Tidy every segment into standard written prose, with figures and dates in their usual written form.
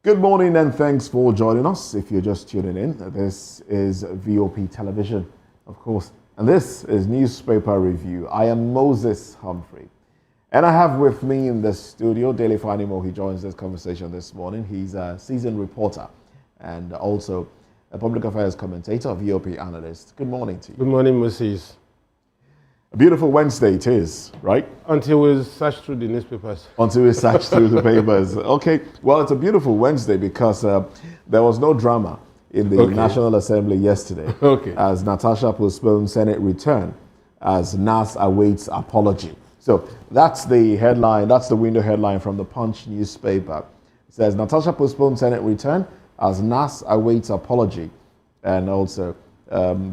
Good morning and thanks for joining us. If you're just tuning in, this is VOP Television, of course, and this is Newspaper Review. I am Moses Humphrey, and I have with me in the studio Daily Fanimo. He joins this conversation this morning. He's a seasoned reporter and also a public affairs commentator, VOP analyst. Good morning to you. Good morning, Moses. A beautiful Wednesday it is, right? Until we search through the newspapers. Until we search through the papers. Okay, well, it's a beautiful Wednesday because there was no drama in the National Assembly yesterday as Natasha postponed Senate return as NAS awaits apology. So that's the headline, that's the window headline from the Punch newspaper. It says Natasha postponed Senate return as NAS awaits apology. And also,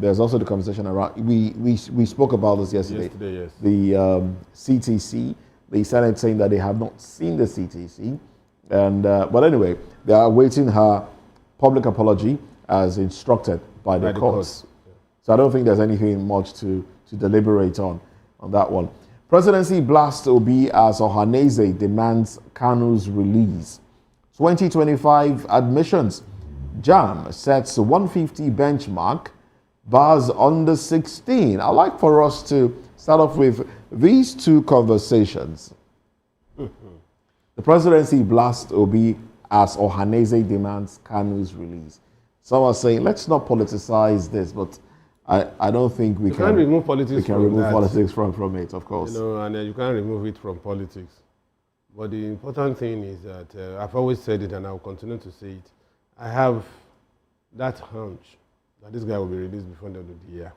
there's also the conversation around, we spoke about this yesterday. Yes. The CTC, the Senate saying that they have not seen the CTC. And, but anyway, they are awaiting her public apology as instructed by the courts. Yeah. So I don't think there's anything much to deliberate on that one. Presidency blasts Obi as Ohanaeze demands Kanu's release. 2025 admissions. JAM sets 150 benchmark, bars under 16. I'd like for us to start off with these two conversations. The presidency blasts Obi as Ohanaeze demands Kanu's release. Some are saying, let's not politicize this, but I don't think we can remove politics. We can remove politics from it, of course. You know, and you can't remove it from politics. But the important thing is that I've always said it, and I'll continue to say it. I have that hunch that this guy will be released before the end of the year.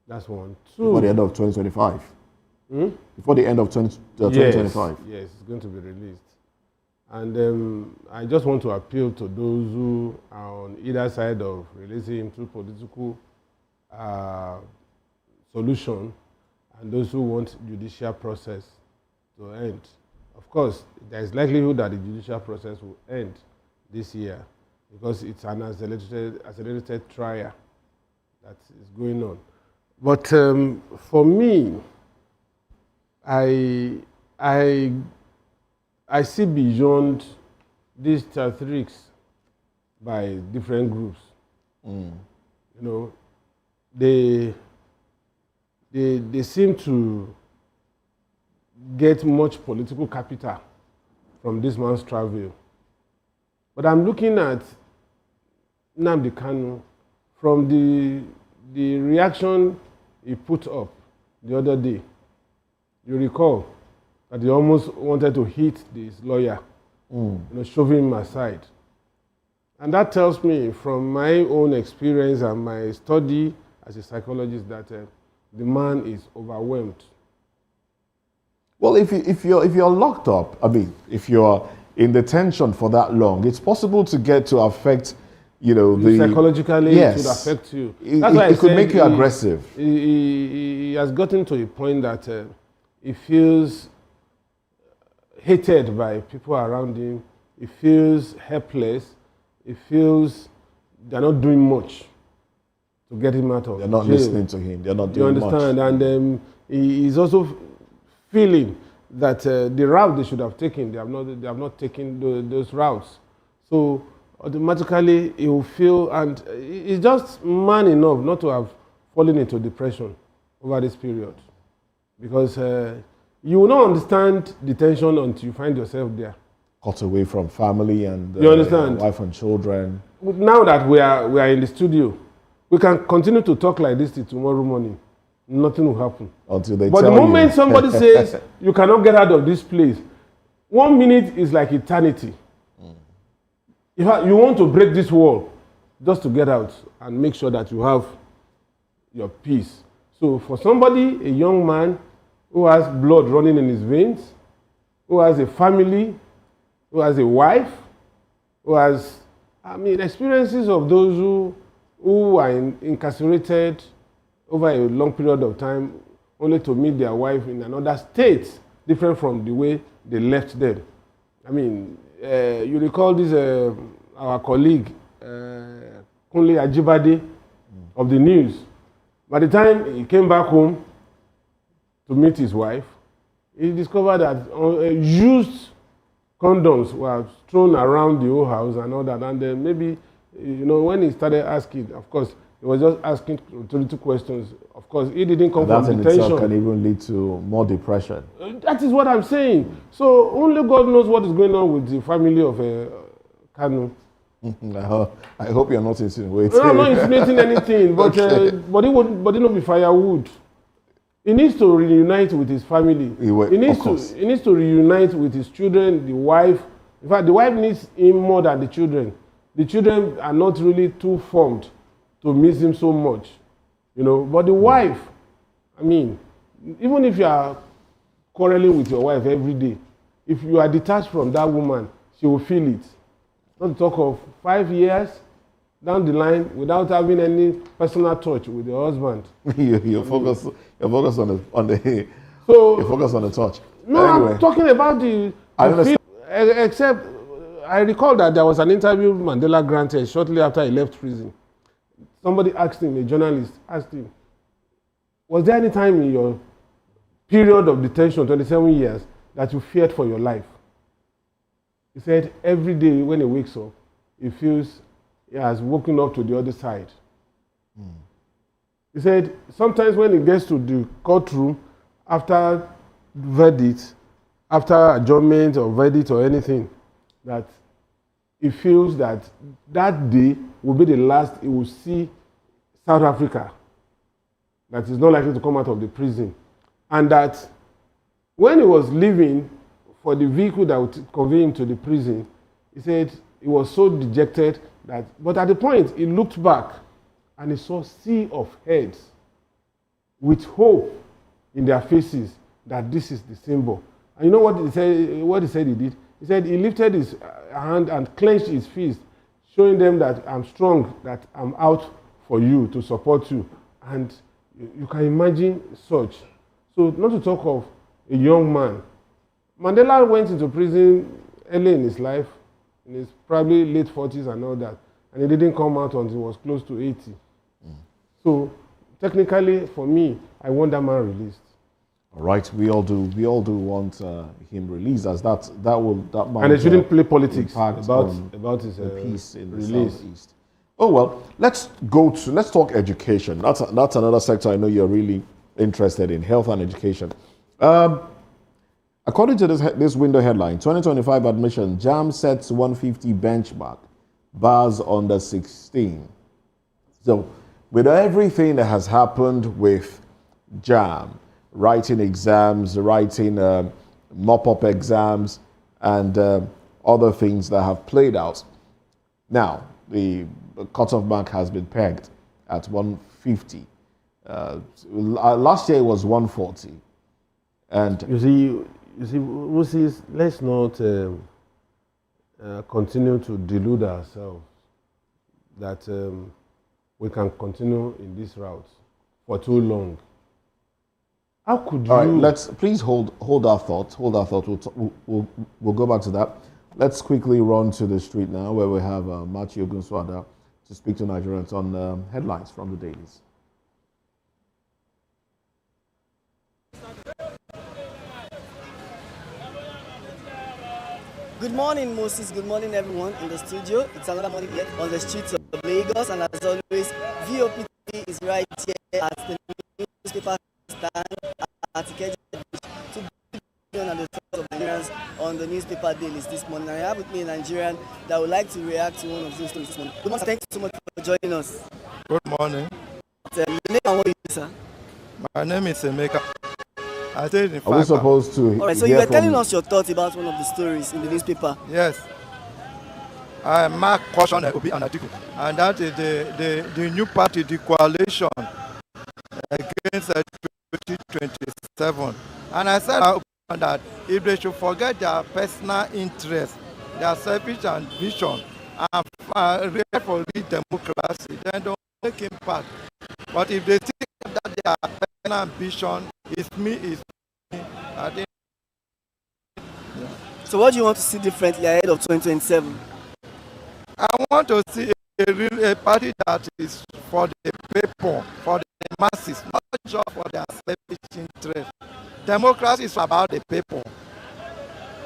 That's one. Two. Before the end of 2025. Before the end of 2025. Yes, it's going to be released. And I just want to appeal to those who are on either side of releasing him through political solution and those who want judicial process to end. Of course, there is likelihood that the judicial process will end this year because it's an accelerated trial that is going on. But for me, I see beyond these theatrics by different groups. You know, they seem to get much political capital from this man's travel. But I'm looking at Nnamdi Kanu from the reaction he put up the other day. You recall that he almost wanted to hit this lawyer, shoving him aside. And that tells me from my own experience and my study as a psychologist that the man is overwhelmed. Well, if you're locked up, I mean, if you're in detention for that long, it's possible to get to affect, psychologically, yes, it would affect you. That's why it could make you aggressive. He has gotten to a point that he feels hated by people around him. He feels helpless. He feels they're not doing much to get him out of jail. They're not listening to him. They're not doing much. You understand? And he's also feeling that the route they should have taken, they have not taken those routes. So automatically he will feel, and he's just man enough not to have fallen into depression over this period. Because you will not understand detention until you find yourself there. Cut away from family and you understand? Wife and children. Now that we are in the studio, we can continue to talk like this till tomorrow morning. Nothing will happen. Until they but tell the moment you. somebody says you cannot get out of this place, 1 minute is like eternity. You want to break this wall just to get out and make sure that you have your peace. So for somebody, a young man who has blood running in his veins, who has a family, who has a wife, who has, experiences of those who are incarcerated over a long period of time only to meet their wife in another state, different from the way they left them. You recall this, our colleague, Kunle Ajibade of the news. By the time he came back home to meet his wife, he discovered that used condoms were thrown around the whole house and all that. And then maybe, when he started asking, of course, he was just asking rhetorical questions. Of course, he didn't come from detention. That in itself can even lead to more depression. That is what I'm saying. So only God knows what is going on with the family of Kanu. I hope you're not insinuating. No, I'm not insinuating anything, but okay. But it won't be firewood. He needs to reunite with his family. He needs to reunite with his children, the wife. In fact, the wife needs him more than the children. The children are not really too formed to miss him so much, But the wife, even if you are quarreling with your wife every day, if you are detached from that woman, she will feel it. Not to talk of 5 years down the line without having any personal touch with your husband. you focus on the touch. No, anyway. I'm talking about the except I recall that there was an interview Mandela granted shortly after he left prison. Somebody asked him, a journalist asked him, was there any time in your period of detention, 27 years, that you feared for your life? He said every day when he wakes up, he feels he has woken up to the other side. He said sometimes when he gets to the courtroom, after verdict, after adjournment or verdict or anything, that he feels that that day will be the last he will see South Africa, that is not likely to come out of the prison. And that when he was leaving for the vehicle that would convey him to the prison, he said he was so dejected that, but at the point he looked back and he saw a sea of heads with hope in their faces that this is the symbol. And you know what he said he did? He said he lifted his hand and clenched his fist, showing them that I'm strong, that I'm out for you, to support you. And you can imagine such. So not to talk of a young man. Mandela went into prison early in his life, in his probably late 40s and all that. And he didn't come out until he was close to 80. So technically, for me, I want that man released. All right, we all do want him released, as that man. And they shouldn't play politics about his peace in the release. Southeast. Oh well, let's talk education. That's another sector I know you're really interested in, health and education. According to this window headline, 2025 admission, JAMB sets 150 benchmark, bars under 16. So with everything that has happened with JAMB, writing exams, writing mop-up exams, and other things that have played out. Now, the cutoff mark has been pegged at 150. Last year it was 140. And you see, Moses, let's not continue to delude ourselves that we can continue in this route for too long. How could you? All right, let's please hold our thought. Hold our thought. We'll go back to that. Let's quickly run to the street now, where we have Matthew Ogunswada to speak to Nigerians on headlines from the dailies. Good morning, Moses. Good morning, everyone in the studio. It's another morning here on the streets of Lagos, and as always, VOP is right here at the newspaper stand at Atiku to be on the thoughts of Nigerians on the newspaper dailies this morning. I have with me a Nigerian that would like to react to one of those stories this morning. Good morning. Thank you so much for joining us. Good morning. Your name and what you do, sir? My name is Emeka. I stayed in Are we supposed to? All right, so you were telling us your thoughts about one of the stories in the newspaper. Yes. I mark caution Obi and Atiku, and that is the new party, the coalition against 2027. And I said that if they should forget their personal interest, their selfish ambition, and real for democracy, then don't make impact. But if they think that their personal ambition is me, I think. Yeah. So what do you want to see differently ahead of 2027? I want to see a party that is for the people, for the masses, not just for their selfish interest. Democracy is about the people.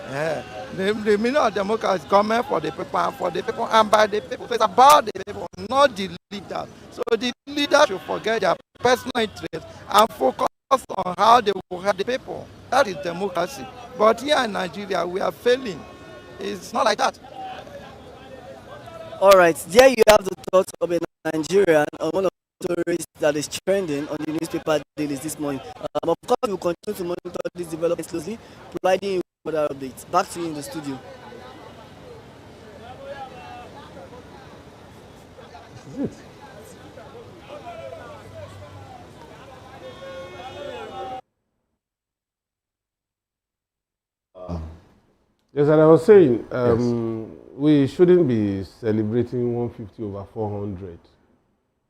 Yeah. The meaning of democracy is government for the people and by the people. So it's about the people, not the leader. So the leader should forget their personal interest and focus on how they will help the people. That is democracy. But here in Nigeria, we are failing. It's not like that. All right, there you have the thoughts of a Nigerian on one of the stories that is trending on the newspaper dailies this morning. Of course, we will continue to monitor these developments closely, providing you with further updates. Back to you in the studio. This is it. Yes, and I was saying, we shouldn't be celebrating 150 over 400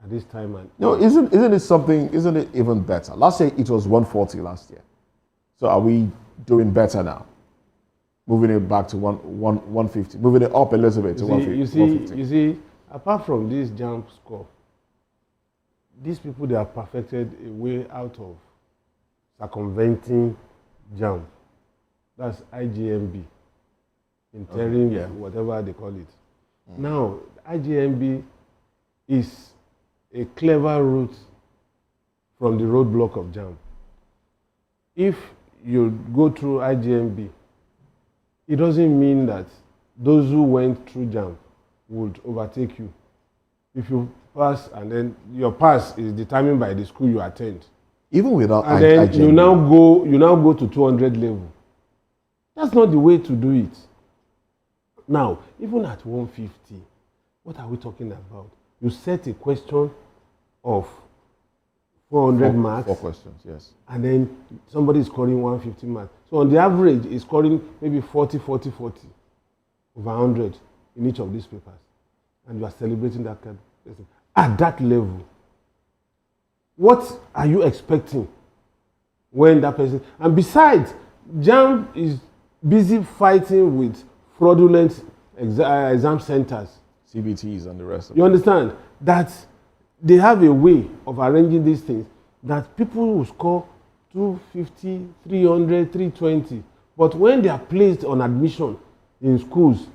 at this time. And No, isn't it something? Isn't it even better? Last year it was 140 last year. So are we doing better now? Moving it back to 150, moving it up a little bit to 150. You see, apart from this jump score, these people, they have perfected a way out of circumventing jump. That's IGMB. Interim, whatever they call it. Now, IGMB is a clever route from the roadblock of JAMB. If you go through IGMB, it doesn't mean that those who went through JAMB would overtake you. If you pass, and then your pass is determined by the school you attend. Even without and then IGMB. you now go to 200 level. That's not the way to do it. Now, even at 150, what are we talking about? You set a question of 400 marks. 4 questions, yes. And then somebody is scoring 150 marks. So on the average, it's scoring maybe 40 over 100 in each of these papers. And you are celebrating that kind of thing. At that level, what are you expecting when that person... And besides, JAMB is busy fighting with fraudulent exam centers. CBTs and the rest of it. You understand? That they have a way of arranging these things that people will score 250, 300, 320. But when they are placed on admission in schools,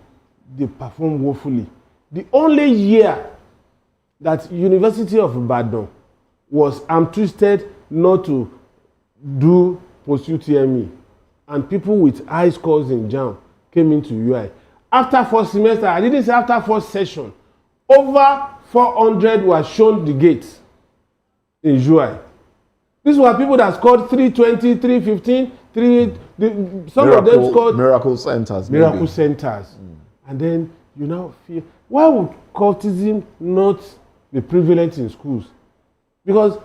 they perform woefully. The only year that University of Ibadan was twisted not to do post-UTME, and people with high scores in JAMB came into UI. After first semester, I didn't say after first session, over 400 were shown the gates in UI. These were people that scored 320, 315, some of them scored... Miracle centers. Miracle centers. And then you now feel, why would cultism not be prevalent in schools? Because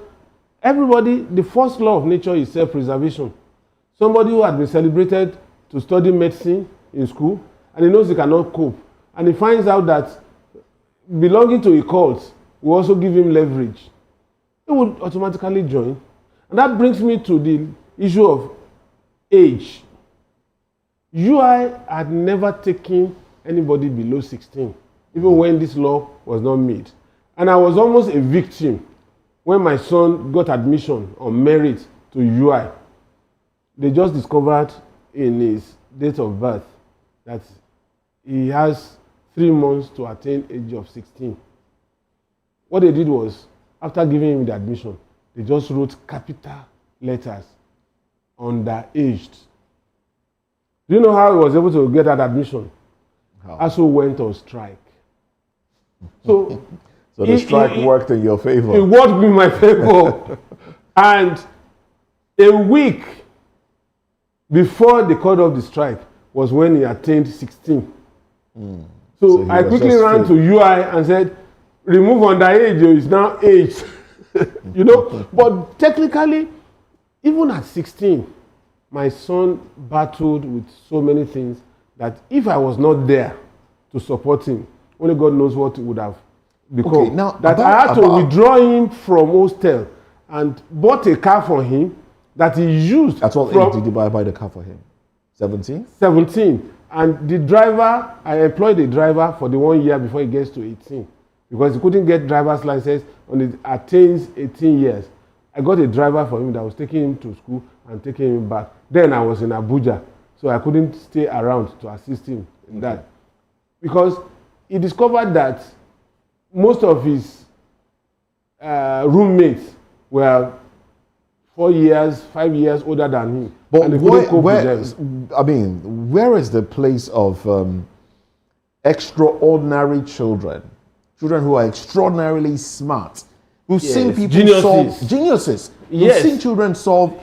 everybody, the first law of nature is self-preservation. Somebody who had been celebrated to study medicine in school, and he knows he cannot cope, and he finds out that belonging to a cult will also give him leverage, he would automatically join. And that brings me to the issue of age. UI had never taken anybody below 16, even when this law was not made. And I was almost a victim when my son got admission on merit to UI. They just discovered in his date of birth that he has 3 months to attain age of 16. What they did was, after giving him the admission, they just wrote capital letters, underaged. Do you know how he was able to get that admission? How? ASU went on strike. So the strike worked in your favor. It worked in my favor. And a week before they called off the strike was when he attained 16. So I quickly ran to UI and said, remove underage, it's now age. You know, but technically, even at 16, my son battled with so many things that if I was not there to support him, only God knows what it would have become. Okay, now I had to withdraw him from hostel and bought a car for him that he used. At what age did you buy the car for him? 17? 17. And the driver, I employed a driver for the 1 year before he gets to 18. Because he couldn't get driver's license when he attains 18 years. I got a driver for him that was taking him to school and taking him back. Then I was in Abuja. So I couldn't stay around to assist him in that. Because he discovered that most of his roommates were 4 years, 5 years older than him. But and they couldn't cope with them. where is the place of extraordinary children? Children who are extraordinarily smart. We've seen people solve geniuses. We've seen children solve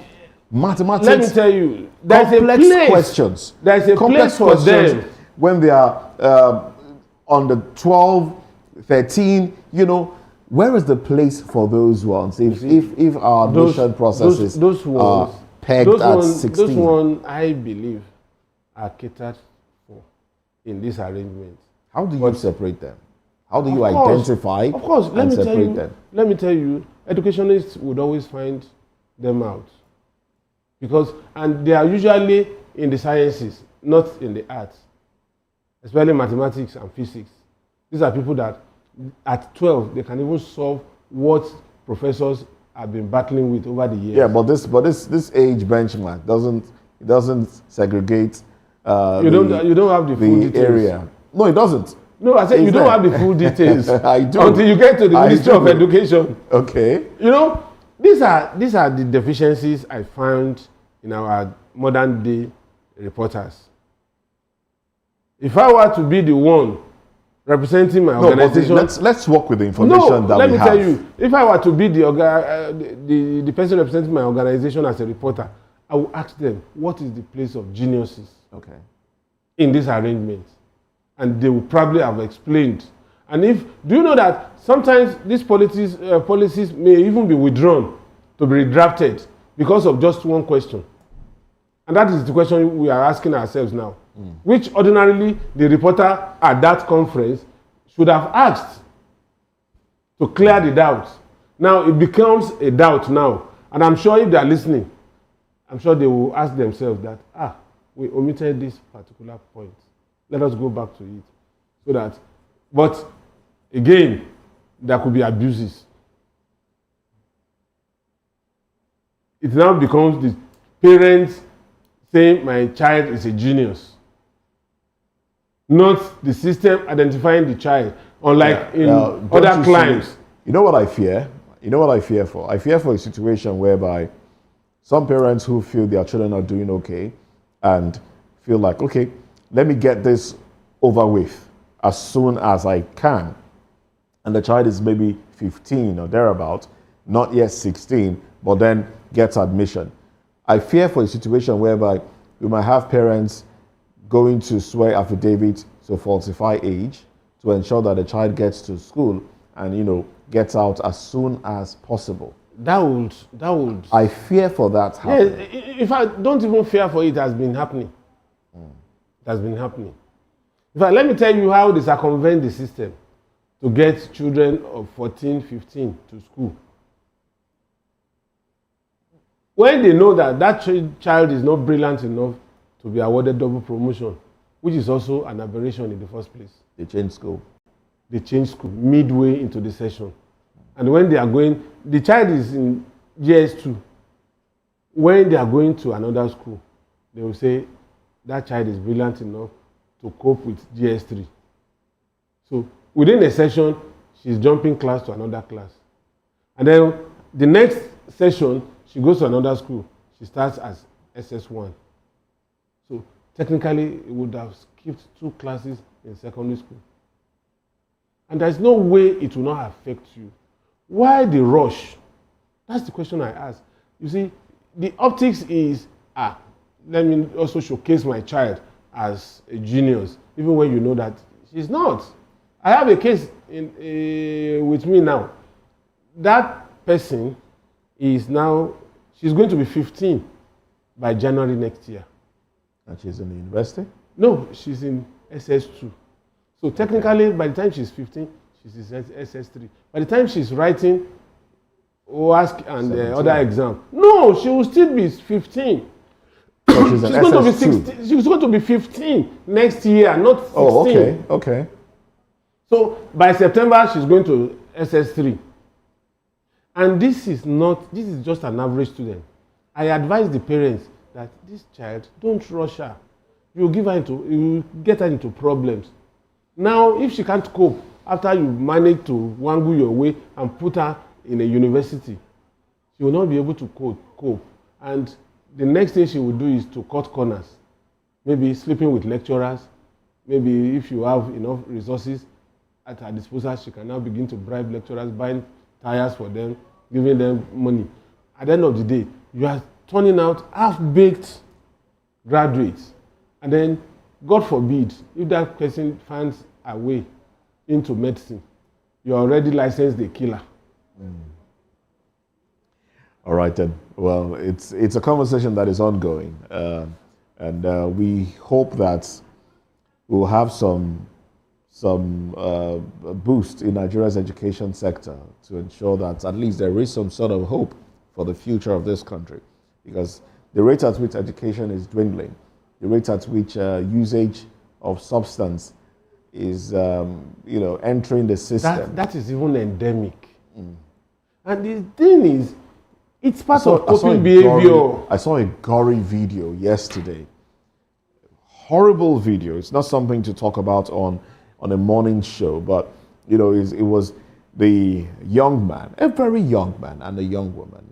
mathematics. Let me tell you, there's complex a place. Questions. There's a complex place for them. When they are on the 12, 13, you know, where is the place for those ones? If our admission processes are pegged at 16. Those ones, I believe, are catered for in this arrangement. How do you separate them? How do you identify of course, and separate them? Let me tell you, educationists would always find them out. And they are usually in the sciences, not in the arts, especially mathematics and physics. These are people that at 12, they can even solve what professors have been battling with over the years. Yeah, but this age benchmark doesn't segregate you don't have the full details. Area. No, it doesn't. No, I said you don't have the full details. I do. Until you get to the Ministry of Education. Okay. You know, these are the deficiencies I found in our modern day reporters. If I were to be the one representing my organization, let's work with the information that we have. Let me tell you, if I were to be the person representing my organization as a reporter, I will ask them, what is the place of geniuses in this arrangement? And they will probably have explained. And do you know that sometimes these policies may even be withdrawn to be redrafted because of just one question? And that is the question we are asking ourselves now. Which ordinarily the reporter at that conference should have asked to clear the doubt. Now it becomes a doubt now. And I'm sure if they are listening, I'm sure they will ask themselves that, we omitted this particular point. Let us go back to it. But again, there could be abuses. It now becomes the parents saying my child is a genius, not the system identifying the child, unlike in other climes. You know what I fear? You know what I fear for? I fear for a situation whereby some parents who feel their children are doing okay and feel like, okay, let me get this over with as soon as I can. And the child is maybe 15 or thereabout, not yet 16, but then gets admission. I fear for a situation whereby we might have parents going to swear affidavit to falsify age to ensure that the child gets to school and, gets out as soon as possible. That would. I fear for that happening. Yeah, in fact, don't even fear for it. It has been happening. It has been happening. In fact, let me tell you how they circumvent the system to get children of 14, 15 to school. When they know that child is not brilliant enough to be awarded double promotion, which is also an aberration in the first place. They change school. They change school midway into the session. And when they are going, the child is in GS2. When they are going to another school, they will say that child is brilliant enough to cope with GS3. So within a session, she's jumping class to another class. And then the next session, she goes to another school. She starts as SS1. So technically, it would have skipped 2 classes in secondary school. And there's no way it will not affect you. Why the rush? That's the question I ask. You see, the optics is, let me also showcase my child as a genius, even when you know that she's not. I have a case with me now. That person is now, she's going to be 15 by January next year. And she's in the university? No, she's in SS2. So technically, by the time she's 15, she's in SS3. By the time she's writing OASC and the other exam, no, she will still be 15. So she's going to be 16. She's going to be 15 next year, not 16. Oh, okay. So by September, she's going to SS3. And this is just an average student. I advise the parents that this child, don't rush her. you get her into problems. Now, if she can't cope after you manage to wangle your way and put her in a university, she will not be able to cope. And the next thing she will do is to cut corners. Maybe sleeping with lecturers. Maybe if you have enough resources at her disposal, she can now begin to bribe lecturers, buying tires for them, giving them money. At the end of the day, you are turning out half-baked graduates. And then, God forbid, if that person finds a way into medicine, you are already licensed a killer. All right then. Well, it's a conversation that is ongoing, and we hope that we'll have some boost in Nigeria's education sector to ensure that at least there is some sort of hope for the future of this country, because the rate at which education is dwindling, the rate at which usage of substance is entering the system. That is even endemic. And the thing is, it's part of coping behavior. I saw a gory video yesterday. Horrible video. It's not something to talk about on a morning show, but it was the young man, a very young man, and a young woman.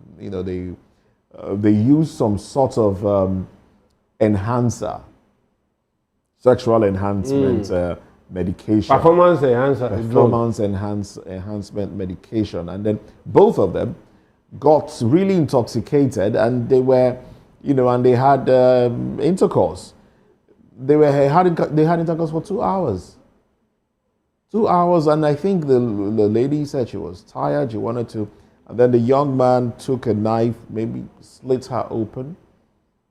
They used some sort of enhancer, sexual enhancement medication. Performance enhancement medication. And then both of them got really intoxicated, and they were, and they had intercourse. They had intercourse for 2 hours. 2 hours, and I think the lady said she was tired, she wanted to, and then the young man took a knife, maybe slit her open,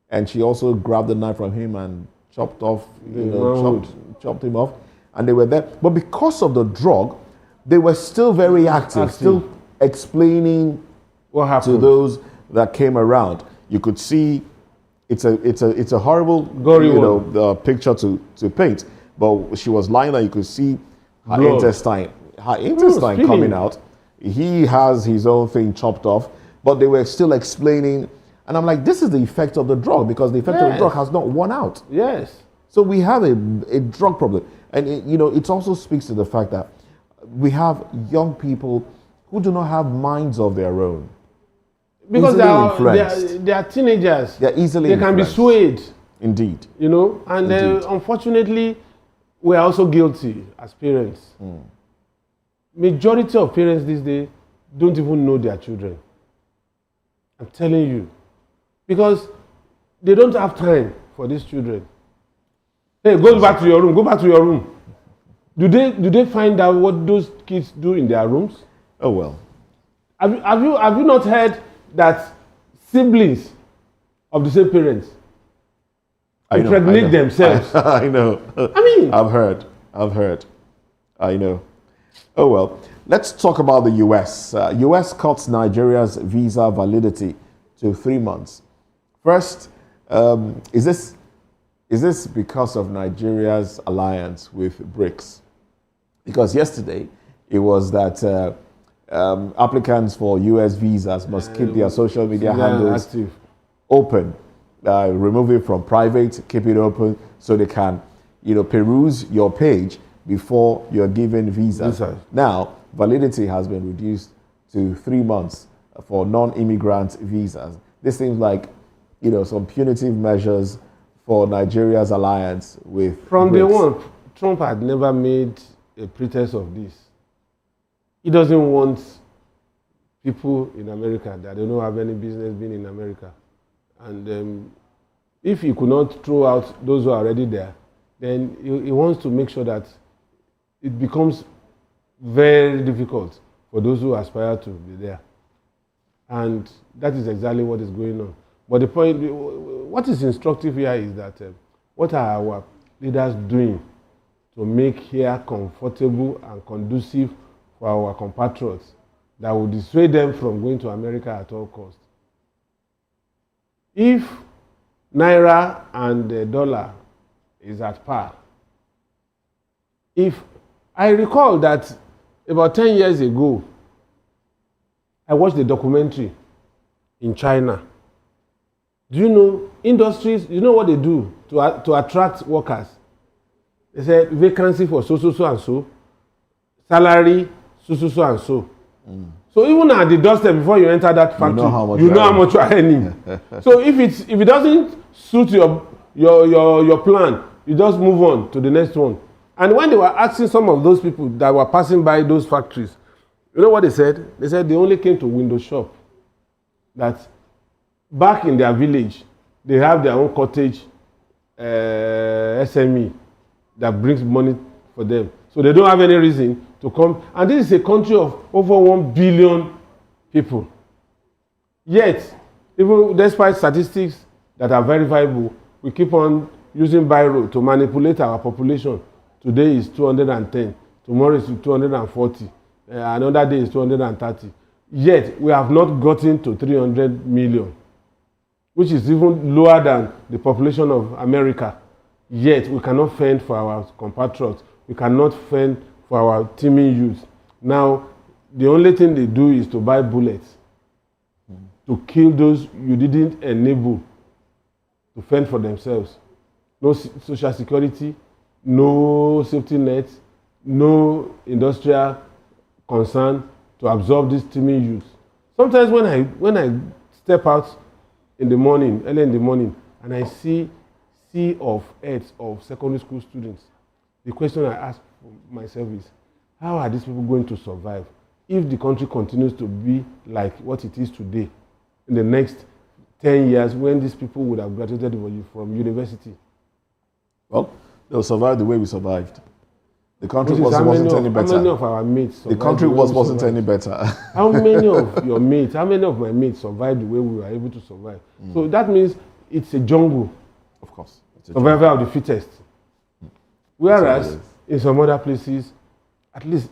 and she also grabbed the knife from him and chopped him off, and they were there. But because of the drug, they were still very active. Still explaining what happened to those that came around. You could see it's a horrible gory picture to paint. But she was lying there. You could see her intestine coming out. He has his own thing chopped off, but they were still explaining. And I'm like, this is the effect of the drug, because the effect of the drug has not worn out. Yes. So we have a drug problem. And it also speaks to the fact that we have young people who do not have minds of their own. Because they are teenagers. They're easily They can be swayed. Indeed. And unfortunately, we are also guilty as parents. Majority of parents these days don't even know their children. I'm telling you. Because they don't have time for these children. Hey, go back to your room. Go back to your room. Do they find out what those kids do in their rooms? Oh well. Have you not heard that siblings of the same parents impregnate themselves? I know. I've heard. I know. Oh well. Let's talk about the U.S. U.S. cuts Nigeria's visa validity to 3 months. First, is this because of Nigeria's alliance with BRICS? Because yesterday it was that applicants for U.S. visas must keep their social media handles active, open, remove it from private, keep it open so they can, peruse your page before you're given visas. Now, validity has been reduced to 3 months for non-immigrant visas. This seems like, some punitive measures for Nigeria's alliance with From BRICS. day one, Trump had never made a pretense of this. He doesn't want people in America that don't have any business being in America. And if he could not throw out those who are already there, then he wants to make sure that it becomes very difficult for those who aspire to be there. And that is exactly what is going on. But the point, what is instructive here is that what are our leaders doing to make here comfortable and conducive for our compatriots that will dissuade them from going to America at all costs? If Naira and the dollar is at par, if I recall that about 10 years ago, I watched a documentary in China Do you know industries? You know what they do to attract workers? They say vacancy for so and so, salary so and so. So even at the doorstep before you enter that factory, you know how much you are earning. So if it doesn't suit your plan, you just move on to the next one. And when they were asking some of those people that were passing by those factories, you know what they said? They said they only came to window shop. That back in their village, they have their own cottage SME that brings money for them. So they don't have any reason to come. And this is a country of over 1 billion people. Yet, even despite statistics that are verifiable, we keep on using biro to manipulate our population. Today is 210, tomorrow is 240, another day is 230. Yet, we have not gotten to 300 million, which is even lower than the population of America. Yet, we cannot fend for our compatriots. We cannot fend for our teeming youth. Now, the only thing they do is to buy bullets to kill those you didn't enable to fend for themselves. No social security, no safety net, no industrial concern to absorb this teeming youth. Sometimes when I step out in the morning, early in the morning, and I see sea of heads of secondary school students, the question I ask myself is, how are these people going to survive if the country continues to be like what it is today in the next 10 years when these people would have graduated from university? Well, they'll survive the way we survived. The country wasn't any better. How many of our mates survived? The country wasn't any better. How many of your mates, how many of my mates survived the way we were able to survive? So that means it's a jungle. Of course. Survival of the fittest. Whereas in some other places, at least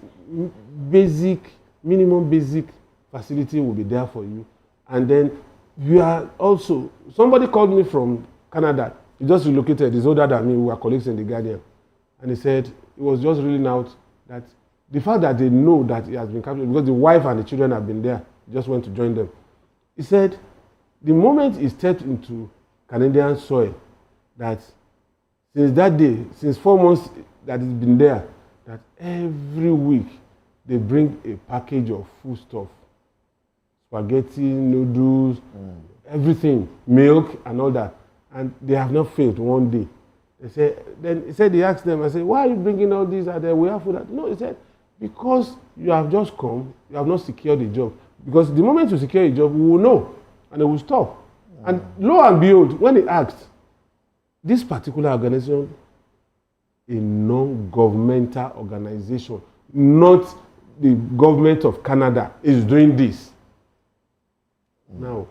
minimum basic facility will be there for you. And then you are also, somebody called me from Canada. He just relocated. He's older than me. We were colleagues in The Guardian. And he said, it was just reading out that the fact that they know that he has been captured, because the wife and the children have been there, he just went to join them. He said, the moment he stepped into Canadian soil, that since that day, since 4 months that he's been there, that every week they bring a package of food stuff, spaghetti, noodles, everything, milk and all that. And they have not failed one day. He asked them, I said, why are you bringing all these? We have food. No, he said, because you have just come, you have not secured a job. Because the moment you secure a job, we will know and it will stop. And lo and behold, when he asked, this particular organization, a non-governmental organization, not the government of Canada, is doing this. Now,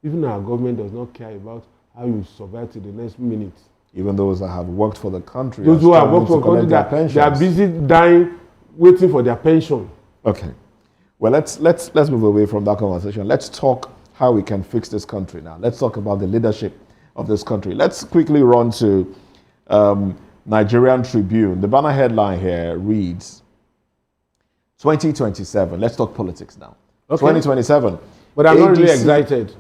even our government does not care about how you survive to the next minute. Even those that have worked for the country. Those who have worked for the country, they are busy dying, waiting for their pension. Okay. Well, let's move away from that conversation. Let's talk how we can fix this country now. Let's talk about the leadership of this country. Let's quickly run to Nigerian Tribune. The banner headline here reads, 2027. Let's talk politics now. Okay. 2027. But I'm not really excited.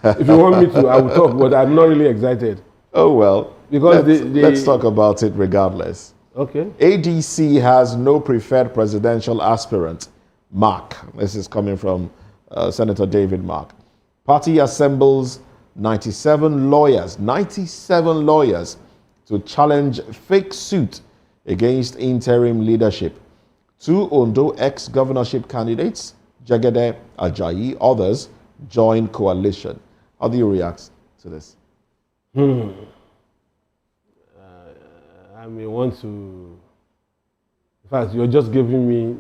If you want me to, I will talk, but I'm not really excited. Oh, well. Because let's talk about it regardless. Okay. ADC has no preferred presidential aspirant. Mark. This is coming from Senator David Mark. Party assembles 97 lawyers to challenge fake suit against interim leadership. 2 Ondo ex-governorship candidates, Jagede Ajayi, others, join coalition. How do you react to this? I may want to... In fact, you're just giving me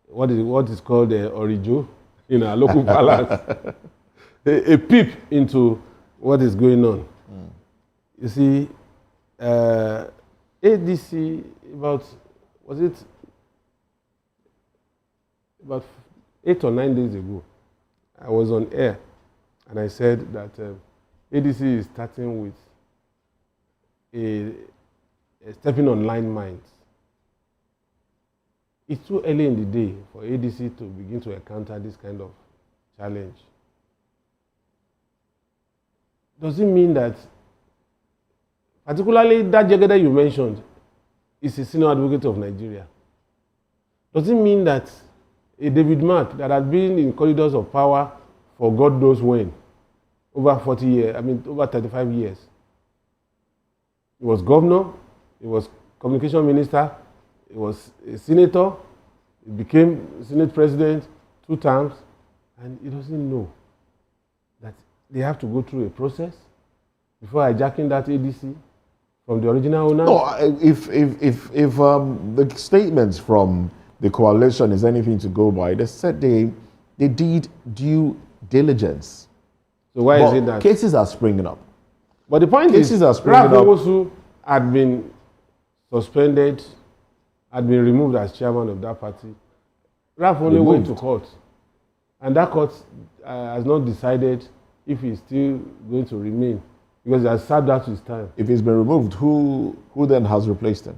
what is called orijo in our local palace. A peep into what is going on. You see, ADC about 8 or 9 days ago, I was on air and I said that ADC is starting with a stepping on line mines. It's too early in the day for ADC to begin to encounter this kind of challenge. does it mean that, particularly that Jegede you mentioned, is a senior advocate of Nigeria? Does it mean that a David Mark that had been in corridors of power for God knows when, over 40 years, over 35 years, he was governor, he was communication minister, he was a senator, he became Senate president 2 times, and he doesn't know that they have to go through a process before hijacking that ADC from the original owner? No, if the statements from the coalition is anything to go by, they said they did due diligence. So why is it that cases are springing up? But the point Cases is, are springing Ralph up. Owosu had been suspended, had been removed as chairman of that party. Ralph only went to court, and that court has not decided if he's still going to remain, because he has served out his time. If he's been removed, who then has replaced him?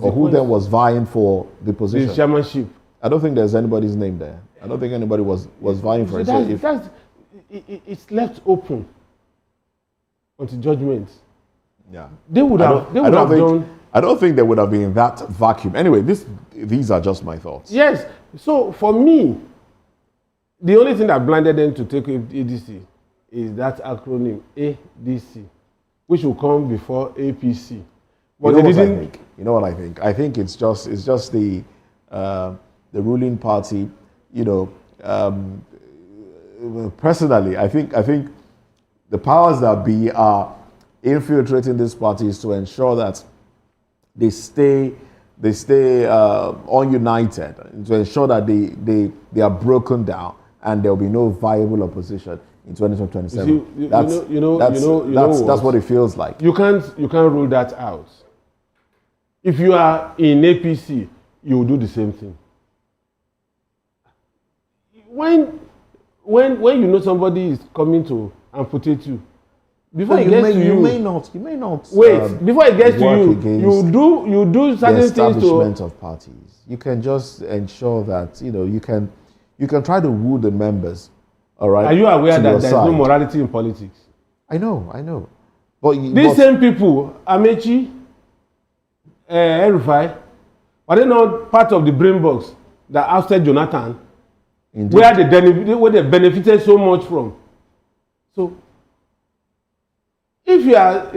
Or who point. then was vying for the position? The chairmanship. I don't think there's anybody's name there. I don't think anybody was vying for it. So It's left open until judgment. yeah, They would have done. I don't think there would have been in that vacuum. Anyway, these are just my thoughts. Yes. So for me, the only thing that blinded them to take ADC is that acronym ADC, which will come before APC. But You know they what I didn't. think? You know what I think? I think it's just the ruling party. Personally, I think the powers that be are infiltrating these parties to ensure that they stay ununited, to ensure that they are broken down and there will be no viable opposition in 2027. That's what it feels like. You can't rule that out. If you are in APC, you will do the same thing. When you know somebody is coming to amputate you, before it gets to you, you may not. Wait, before it gets to you, you do certain things to the establishment of parties. You can just ensure that you can try to woo the members. All right. Are you aware that there is no side. morality in politics? I know. But These same people, Amechi, El-Rufai, are they not part of the brain box that ousted Jonathan, where they benefited so much from? So, if you are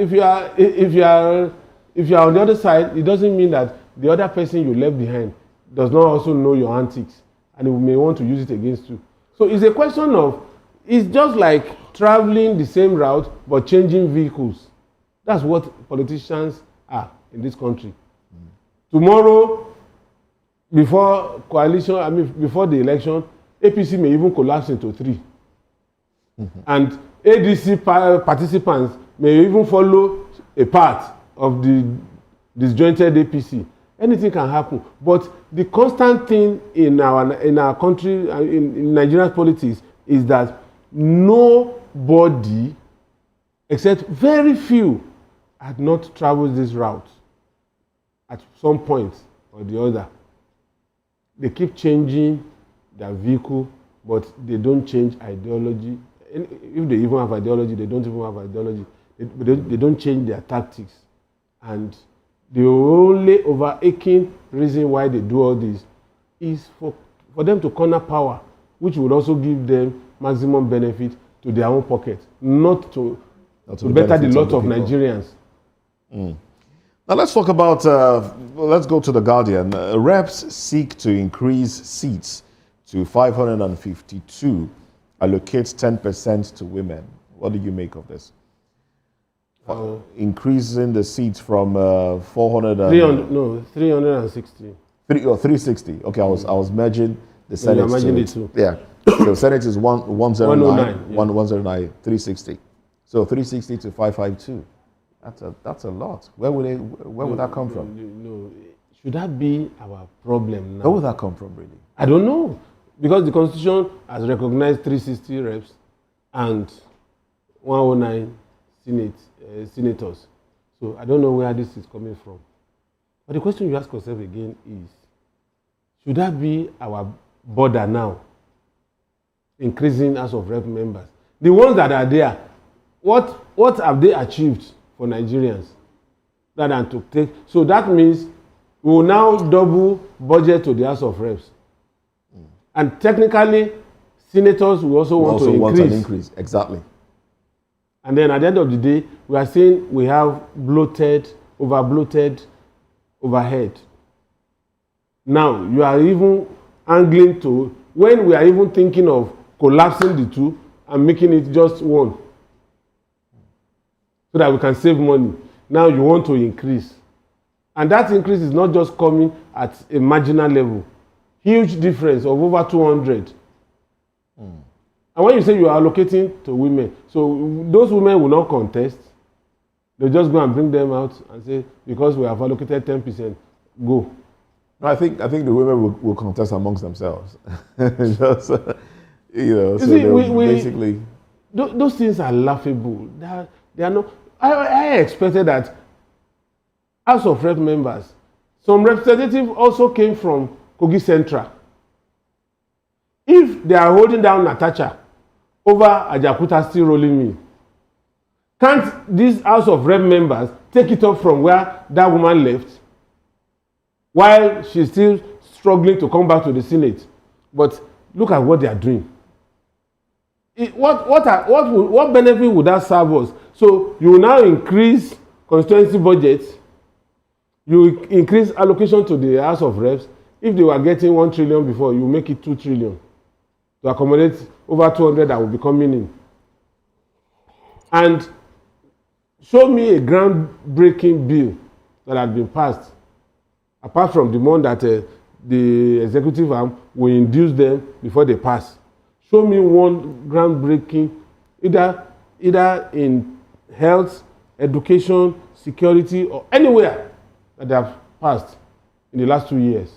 on the other side, it doesn't mean that the other person you left behind does not also know your antics and he may want to use it against you. So it's a question of, it's just like traveling the same route but changing vehicles. That's what politicians are in this country. Tomorrow, before the election, APC may even collapse into 3. And ADC participants may even follow a path of the disjointed APC. Anything can happen. But the constant thing in our country, in Nigerian politics, is that nobody, except very few, had not traveled this route at some point or the other. They keep changing their vehicle, but they don't change ideology. And if they even have ideology, they don't even have ideology. They don't change their tactics. And the only overaching reason why they do all this is for them to corner power, which would also give them maximum benefit to their own pocket, not to better the lot of Nigerians. Now let's talk about, let's go to The Guardian. Reps seek to increase seats to 552, allocate 10% to women. What do you make of this? Increasing the seats from 360. 360. Okay, I was merging the Senate. I imagined it too. Yeah. So Senate is 109, 109, 109, 360. So 360 to 552. That's a lot. Where would that come from? No, should that be our problem now? Where would that come from, really? I don't know. Because the Constitution has recognized 360 reps and 109 senators. So I don't know where this is coming from. But the question you ask yourself again is, should that be our border now? Increasing House of Rep members. The ones that are there, what have they achieved for Nigerians rather than to take? So that means we will now double budget to the House of Reps. And technically, senators will also want to increase. Want an increase, exactly. And then at the end of the day, we are saying we have over-bloated overhead. Now, you are even angling to, when we are even thinking of collapsing the two and making it just one, so that we can save money. Now you want to increase. And that increase is not just coming at a marginal level. Huge difference of over 200. And when you say you are allocating to women, so those women will not contest. They'll just go and bring them out and say, because we have allocated 10%, go. No, I think the women will contest amongst themselves. Just, basically. Those things are laughable. They are not. I expected that House of Rep members, some representatives also came from Kogi Central. If they are holding down Natacha over Ajakuta still rolling me, can't these House of Rep members take it up from where that woman left while she's still struggling to come back to the Senate? But look at what they are doing. What benefit would that serve us? So you will now increase constituency budget, you will increase allocation to the House of Reps. If they were getting 1 trillion before, you make it 2 trillion to accommodate over 200 that will be coming in. And show me a groundbreaking bill that had been passed, apart from the one that the executive arm will induce them before they pass. Show me one groundbreaking, either in health, education, security, or anywhere that they have passed in the last 2 years.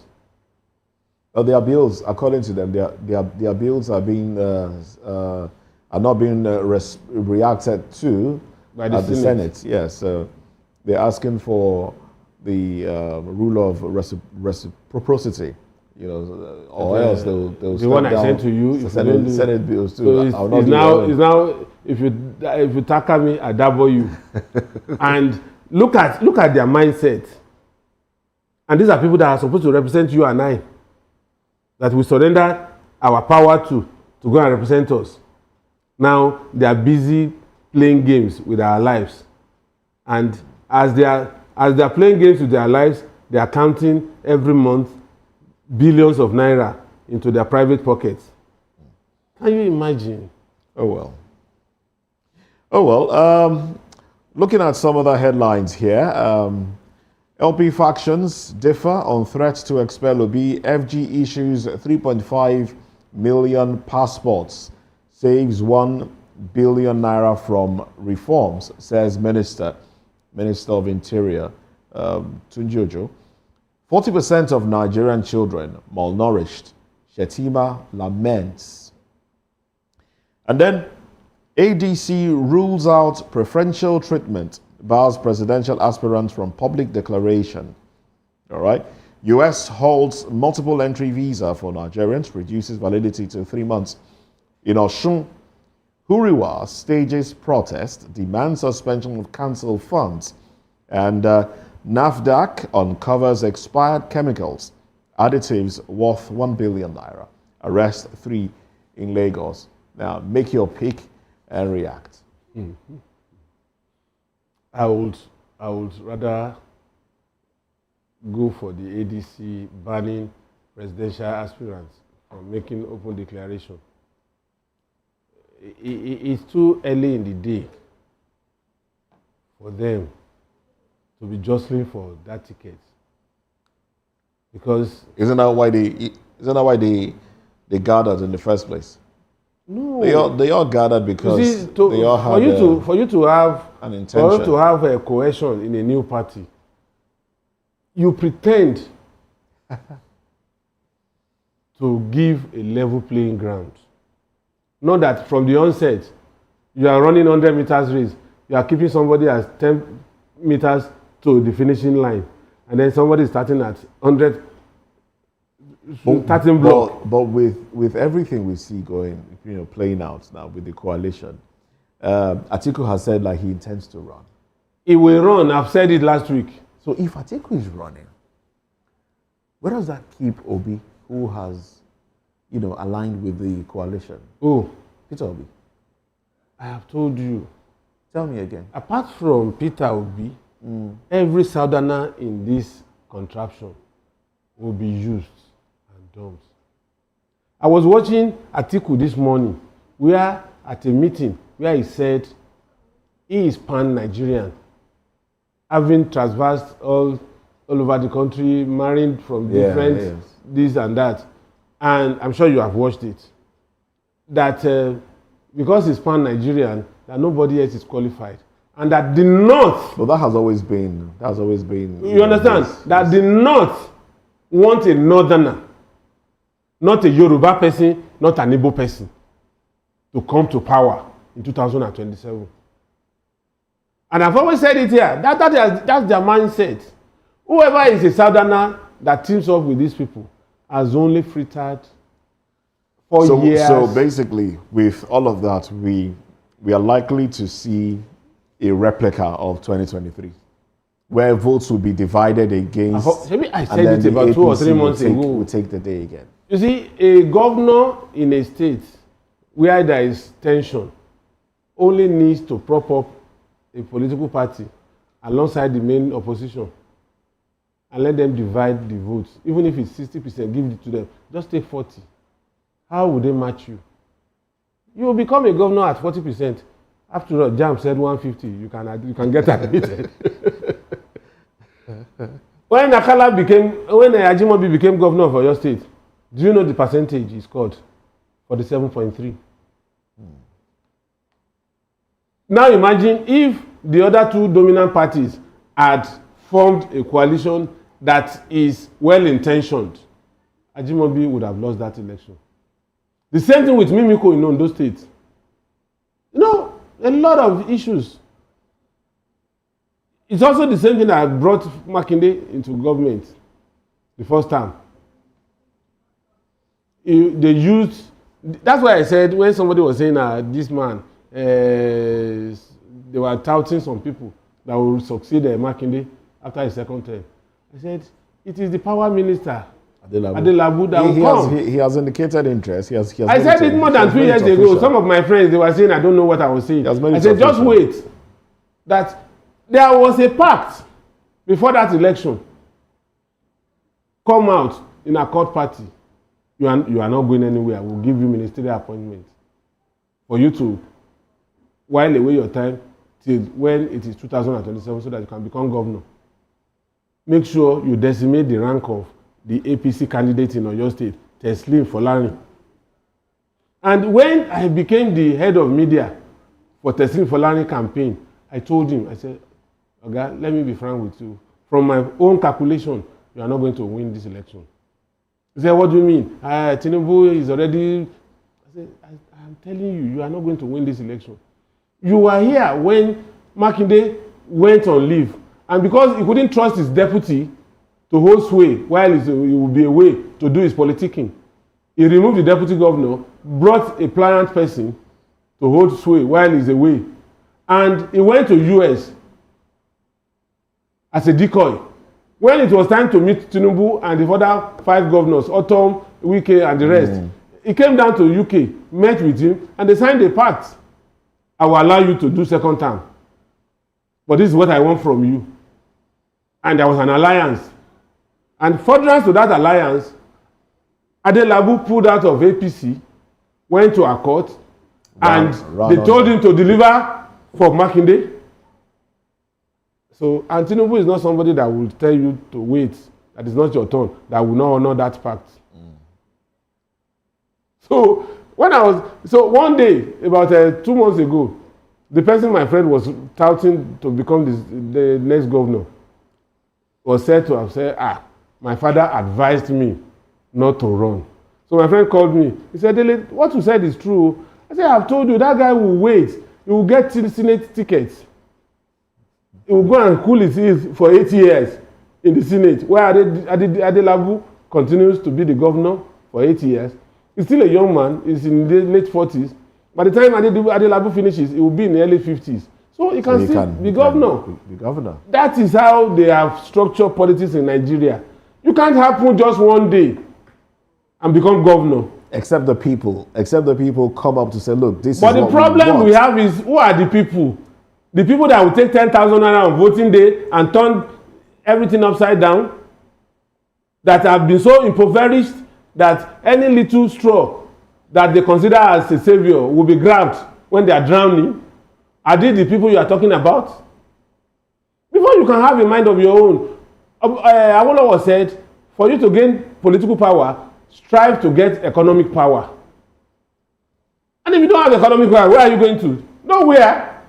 Well, their bills, according to them, their bills are being are not being reacted to by the Senate. Yes, so they're asking for the rule of reciprocity. Or else they'll the one I sent to you. Senate bills too. So it's now if you tackle me, I double you. And look at their mindset. And these are people that are supposed to represent you and I, that we surrender our power to go and represent us. Now they are busy playing games with our lives, and as they are playing games with their lives, they are counting every month billions of naira into their private pockets. Can you imagine? Oh well. Looking at some other headlines here. LP factions differ on threats to expel Obi. FG issues 3.5 million passports. Saves 1 billion naira from reforms, says Minister of Interior, Tunji Ojo. 40% of Nigerian children malnourished. Shetima laments. And then ADC rules out preferential treatment, bars presidential aspirants from public declaration. All right. US holds multiple entry visa for Nigerians, reduces validity to 3 months. In Osun, Huriwa stages protest, demands suspension of council funds, and NAFDAC uncovers expired chemicals, additives worth 1 billion naira. Arrest 3 in Lagos. Now, make your pick and react. Mm-hmm. I would rather go for the ADC banning presidential aspirants from making open declaration. It's too early in the day for them to be jostling for that ticket, because isn't that why they gathered in the first place? No, they all gathered because they all had for you to have an intention. For you to have a cohesion in a new party, you pretend to give a level playing ground. Not that from the onset you are running 100 meters race, you are keeping somebody at 10 meters to the finishing line, and then somebody is starting at 100, starting block. But with everything we see going, playing out now with the coalition, Atiku has said like he intends to run. He will run. I've said it last week. So if Atiku is running, where does that keep Obi, who has, aligned with the coalition? Oh, Peter Obi. I have told you. Tell me again. Apart from Peter Obi, every southerner in this contraption will be used and dumped. I was watching Atiku this morning, where at a meeting where he said he is pan-Nigerian, having traversed all over the country, married from different this and that. And I'm sure you have watched it. That because he's pan-Nigerian, that nobody else is qualified. And that the North... Well, that has always been... You understand? That the North want a Northerner, not a Yoruba person, not an Igbo person, to come to power in 2027. And I've always said it here, that's their mindset. Whoever is a southerner that teams up with these people has only frittered 4 years. So basically, with all of that, we are likely to see a replica of 2023, where votes will be divided against... I said it about 2 or 3 months ago. Will take the day again. You see, a governor in a state where there is tension only needs to prop up a political party alongside the main opposition and let them divide the votes. Even if it's 60%, give it to them. Just take 40. How would they match you? You will become a governor at 40%. After all, Jam said 150. You can get admitted. When Ajimobi became governor of Oyo State, do you know the percentage he scored? 47.3. Now imagine if the other two dominant parties had formed a coalition that is well-intentioned, Ajimobi would have lost that election. The same thing with Mimiko in Ondo State. A lot of issues. It's also the same thing that brought Makinde into government the first time. They used... That's why I said when somebody was saying this man, they were touting some people that will succeed Makinde after his second term. I said, it is the power minister, Adelabu, that will come. He has indicated interest. He has I said it more than 3 years ago. Some of my friends, they were saying, I don't know what I was saying. I said, just wait. That there was a pact before that election. Come out in a court party. You are not going anywhere. We'll give you ministerial appointment for you to while away your time till when it is 2027 so that you can become governor. Make sure you decimate the rank of the APC candidate in Oyo State, Teslim Folani. And when I became the head of media for Teslim Folani campaign, I told him, I said, okay, let me be frank with you. From my own calculation, you are not going to win this election. He said, what do you mean? Tinubu is already... I said, I'm telling you, you are not going to win this election. You were here when Makinde went on leave. And because he couldn't trust his deputy to hold sway while he would be away to do his politicking, he removed the deputy governor, brought a pliant person to hold sway while he's away. And he went to US as a decoy. When it was time to meet Tinubu and the other 5 governors, Otom, Wike, and the rest, he came down to UK, met with him, and they signed a pact. I will allow you to do second term. But this is what I want from you. And there was an alliance. And furtherance to that alliance, Adelabu pulled out of APC, went to a court, and they told him to deliver for Makinde. So, and Tinubu is not somebody that will tell you to wait, that is not your turn, that will not honor that pact. So, one day, about 2 months ago, the person my friend was touting to become the next governor was said to have said, my father advised me not to run. So my friend called me. He said, Dele, what you said is true. I said, I've told you, that guy will wait. He will get Senate tickets. He will go and cool his ears for 8 years in the Senate, where Adelabu continues to be the governor for 8 years. He's still a young man. He's in the late 40s. By the time Adelabu finishes, it will be in the early 50s. So he can still be governor. Be governor. That is how they have structured politics in Nigeria. You can't happen just one day and become governor. Except the people come up to say, look, this but is the problem we have is, who are the people? The people that will take 10,000 naira on voting day and turn everything upside down, that have been so impoverished that any little straw that they consider as a savior will be grabbed when they are drowning. Are these the people you are talking about? Before you can have a mind of your own, Awolowo said, for you to gain political power, strive to get economic power. And if you don't have economic power, where are you going to? Nowhere.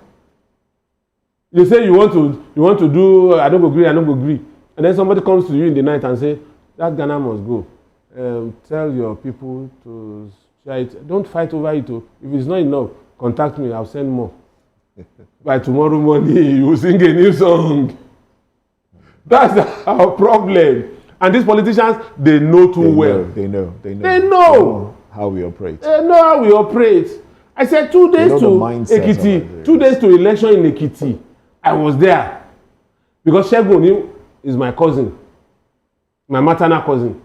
You say you want to do, I don't agree. And then somebody comes to you in the night and say, that Ghana must go. Tell your people to share it. Don't fight over it. If it's not enough, contact me, I'll send more. By tomorrow morning, you will sing a new song. That's our problem. And these politicians, they know too well. They know how we operate. They know how we operate. I said 2 days to Ekiti, 2 days to election in Ekiti. I was there. Because Segun is my cousin, my maternal cousin.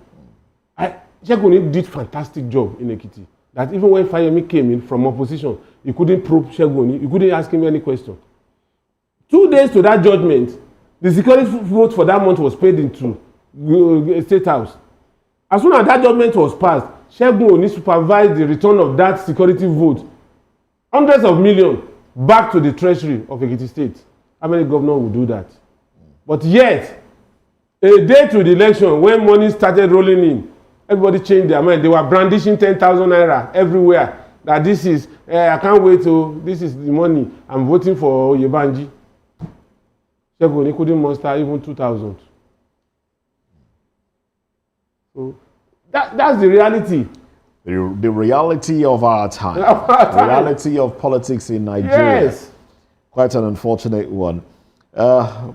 Segun did fantastic job in Ekiti. That even when Fayemi came in from opposition, he couldn't probe Segun. He couldn't ask him any question. 2 days to that judgment, the security vote for that month was paid into State House. As soon as that judgment was passed, Segun supervised the return of that security vote, hundreds of millions, back to the treasury of Ekiti State. How many governors would do that? But yet, a day to the election, when money started rolling in, everybody changed their mind. They were brandishing 10,000 naira everywhere. That this is, I can't wait to, this is the money. I'm voting for Yebanji. Segun couldn't muster even 2,000. So that's the reality. The reality of our time. The reality of politics in Nigeria. Yes. Quite an unfortunate one. Well,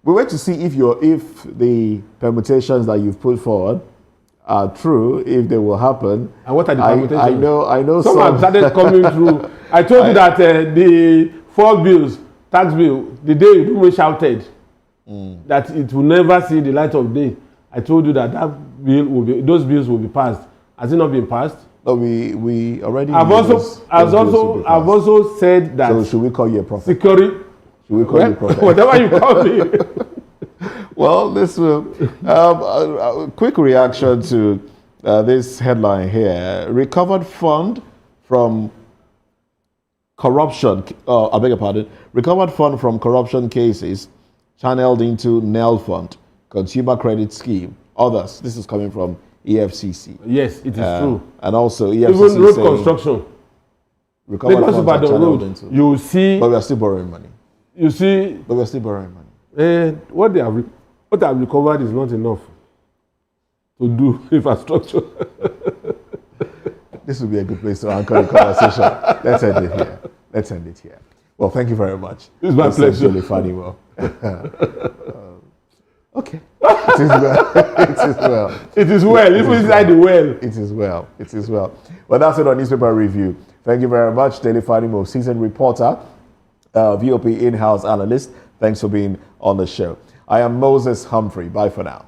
we wait to see if the permutations that you've put forward are true, if they will happen. And what are the permutations? I know some have started coming through. I told you that the 4 bills, tax bill, the day Rumours shouted that it will never see the light of day. I told you that those bills will be passed. Has it not been passed? No, we already. I've also said that. So should we call you a prophet? Security. Should we call you a prophet? Whatever you call me. Well, this will a quick reaction to this headline here: recovered fund from corruption. I beg your pardon. Recovered fund from corruption cases channeled into NEL fund, consumer credit scheme. Others. This is coming from EFCC. Yes, it is true. And also EFCC even road construction. Recovered funds are channeled into. You see. But we are still borrowing money. You see. But we are still borrowing money. What I've recovered is not enough to do infrastructure. This would be a good place to anchor the conversation. Let's end it here. Well, thank you very much. It's my pleasure. Really funny. Well. Okay. It is well. It is well. It is well. Even inside the well. It is well. It is well. Well, that's it on Newspaper Review. Thank you very much, Daily Fanimo, seasoned reporter, VOP in-house analyst. Thanks for being on the show. I am Moses Humphrey. Bye for now.